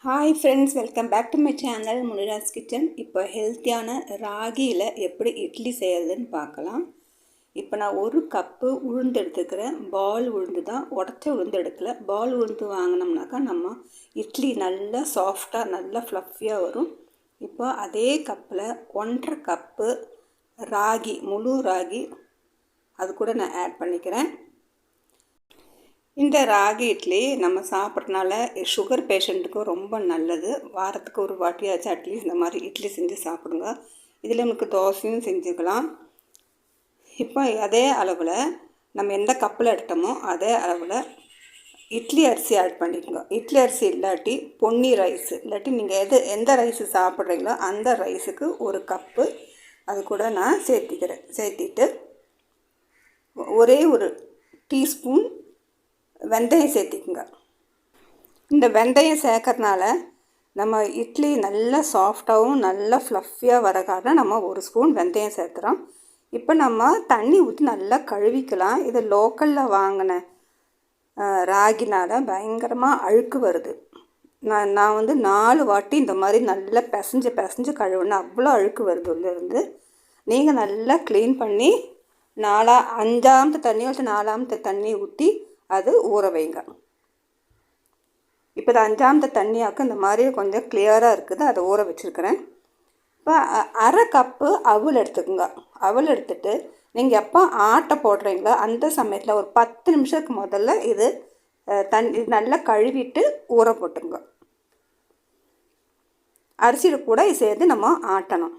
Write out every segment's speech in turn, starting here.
Hi friends, welcome back to my channel Munira's kitchen. இப்போ ஹெல்த்தியான ராகியில் எப்படி இட்லி செய்கிறதுன்னு பார்க்கலாம். இப்போ நான் ஒரு கப்பு உளுந்து எடுத்துக்கிறேன். பால் உளுந்து தான், உடச்ச உளுந்து எடுக்கல. பால் உளுந்து வாங்கினோம்னாக்கா நம்ம இட்லி நல்லா சாஃப்டாக நல்லா ஃப்ளஃபியாக வரும். இப்போ அதே கப்பில் 1.5 கப்பு ராகி, முழு ராகி அது கூட நான் ஆட் பண்ணிக்கிறேன். இந்த ராகி இட்லி நம்ம சாப்பிட்றதுனால சுகர் பேஷண்ட்டுக்கு ரொம்ப நல்லது. வாரத்துக்கு ஒரு வாட்டியாச்சும் அட்லீஸ்ட் இந்த மாதிரி இட்லி செஞ்சு சாப்பிடுங்க. இதில் நமக்கு தோசையும் செஞ்சுக்கலாம். இப்போ அதே அளவில் நம்ம எந்த கப்பில் எடுத்தோமோ அதே அளவில் இட்லி அரிசி ஆட் பண்ணிக்கோங்க. இட்லி அரிசி இல்லாட்டி பொன்னி ரைஸ், இல்லாட்டி நீங்கள் எந்த ரைஸு சாப்பிட்றீங்களோ அந்த ரைஸுக்கு ஒரு கப்பு அது கூட நான் சேர்த்திட்டு ஒரே ஒரு டீஸ்பூன் வெந்தயம் சேர்த்திக்குங்க. இந்த வெந்தயம் சேர்க்கறதுனால நம்ம இட்லி நல்லா சாஃப்டாகவும் நல்லா ஃப்ளஃபியாக வர காரணம் நம்ம ஒரு ஸ்பூன் வெந்தயம் சேர்த்துறோம். இப்போ நம்ம தண்ணி ஊற்றி நல்லா கழுவிக்கலாம். இது லோக்கலில் வாங்கின ராகினால் பயங்கரமாக அழுக்கு வருது. நான் வந்து 4 வாட்டி இந்த மாதிரி நல்லா பிசைஞ்சு கழுவுனா அவ்வளோ அழுக்கு வருது உள்ளேருந்து. நீங்கள் நல்லா க்ளீன் பண்ணி 5ஆமத்து தண்ணி வச்சு 4ஆமத்து தண்ணி ஊற்றி அது ஊற வைங்க. இப்போ இது 5ஆமத்து தண்ணியாக்க இந்த மாதிரி கொஞ்சம் கிளியராக இருக்குது, அதை ஊற வச்சுருக்கிறேன். இப்போ 1/2 கப்பு அவல் எடுத்துக்கோங்க. அவல் எடுத்துகிட்டு நீங்கள் எப்போ ஆட்டை போடுறீங்களோ அந்த சமயத்தில் ஒரு 10 நிமிஷத்துக்கு முதல்ல இது நல்லா கழுவிட்டு ஊற போட்டுங்க. அரிசியில் கூட சேர்த்து நம்ம ஆட்டணும்.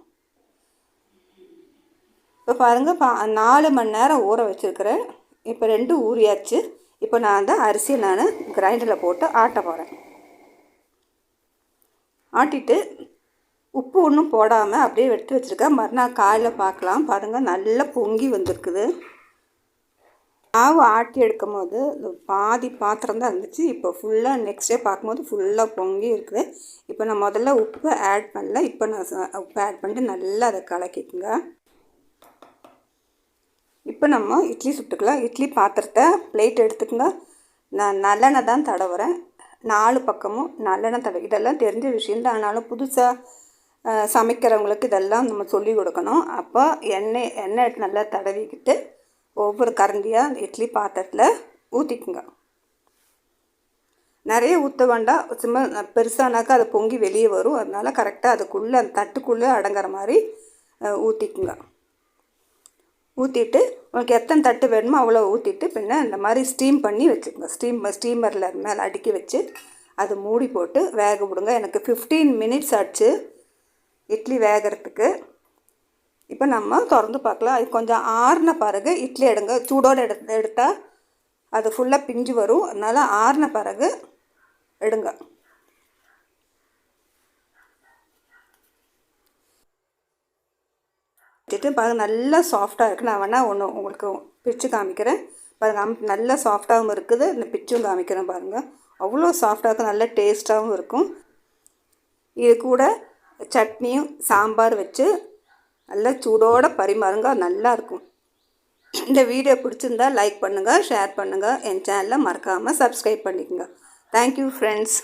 இப்போ பாருங்கள், 4 மணி நேரம் ஊற வச்சுருக்கிறேன். இப்போ 2 ஊறியாச்சு. இப்போ நான் அந்த அரிசியை கிரைண்டரில் போட்டு ஆட்ட போகிறேன். ஆட்டிட்டு உப்பு ஒன்றும் போடாமல் அப்படியே எடுத்து வச்சுருக்கேன். மறுநாள் காலையில் பார்க்கலாம். பாருங்கள், நல்லா பொங்கி வந்திருக்குது. மாவு ஆட்டி எடுக்கும் போது பாதி பாத்திரம் தான் இருந்துச்சு. இப்போ ஃபுல்லாக நெக்ஸ்ட் டே பார்க்கும்போது ஃபுல்லாக பொங்கி இருக்குது. இப்போ நான் முதல்ல உப்பு ஆட் பண்ணல. இப்போ நான் உப்பு ஆட் பண்ணிட்டு நல்லா அதை கலக்கிக்குங்க. இப்போ நம்ம இட்லி சுட்டுக்கலாம். இட்லி பாத்திரத்தை பிளேட் எடுத்துக்கோங்க. நான் நல்லெண்ணெய் தான் தடவுறேன். 4 பக்கமும் நல்லெண்ணெய் இதெல்லாம் தெரிஞ்ச விஷயந்தான். ஆனாலும் புதுசாக சமைக்கிறவங்களுக்கு இதெல்லாம் நம்ம சொல்லி கொடுக்கணும். அப்போ எண்ணெய் நல்லா தடவிக்கிட்டு ஒவ்வொரு கரண்டியாக இட்லி பாத்திரத்தில் ஊற்றிக்குங்க. நிறைய ஊற்ற வேண்டாம். சும்மா பெருசானாக்கா அது பொங்கி வெளியே வரும். அதனால் கரெக்டாக அதுக்குள்ளே அந்த தட்டுக்குள்ளே அடங்குற மாதிரி ஊற்றிக்குங்க. ஊற்றிட்டு உங்களுக்கு எத்தனை தட்டு வேணுமோ அவ்வளோ ஊற்றிட்டு பின்ன இந்த மாதிரி ஸ்டீம் பண்ணி வச்சுக்கோங்க. ஸ்டீமரில் மேலே அடுக்கி வச்சு அது மூடி போட்டு வேக விடுங்க. எனக்கு 15 மினிட்ஸ் ஆச்சு இட்லி வேகிறதுக்கு. இப்போ நம்ம திறந்து பார்க்கலாம். அது கொஞ்சம் ஆறின பிறகு இட்லி எடுங்க. சூடோடு எடுத்தால் அது ஃபுல்லாக பிஞ்சு வரும். அதனால் ஆறின பிறகு எடுங்க. வச்சுட்டு பாருங்கள், நல்லா சாஃப்டாக இருக்குது. நான் வேணால் ஒன்று உங்களுக்கு பிச்சு காமிக்கிறேன். பாருங்கள், நல்லா சாஃப்டாகவும் இருக்குது. இந்த பிச்சும் காமிக்கிறேன். பாருங்கள், அவ்வளோ சாஃப்டாக இருக்குது. நல்ல டேஸ்ட்டாகவும் இருக்கும். இது கூட சட்னியும் சாம்பார் வச்சு நல்லா சூடோடு பரிமாறுங்க. நல்லாயிருக்கும். இந்த வீடியோ பிடிச்சிருந்தால் லைக் பண்ணுங்கள், ஷேர் பண்ணுங்கள். என் சேனலை மறக்காமல் சப்ஸ்கிரைப் பண்ணிக்கோங்க. Thank you friends.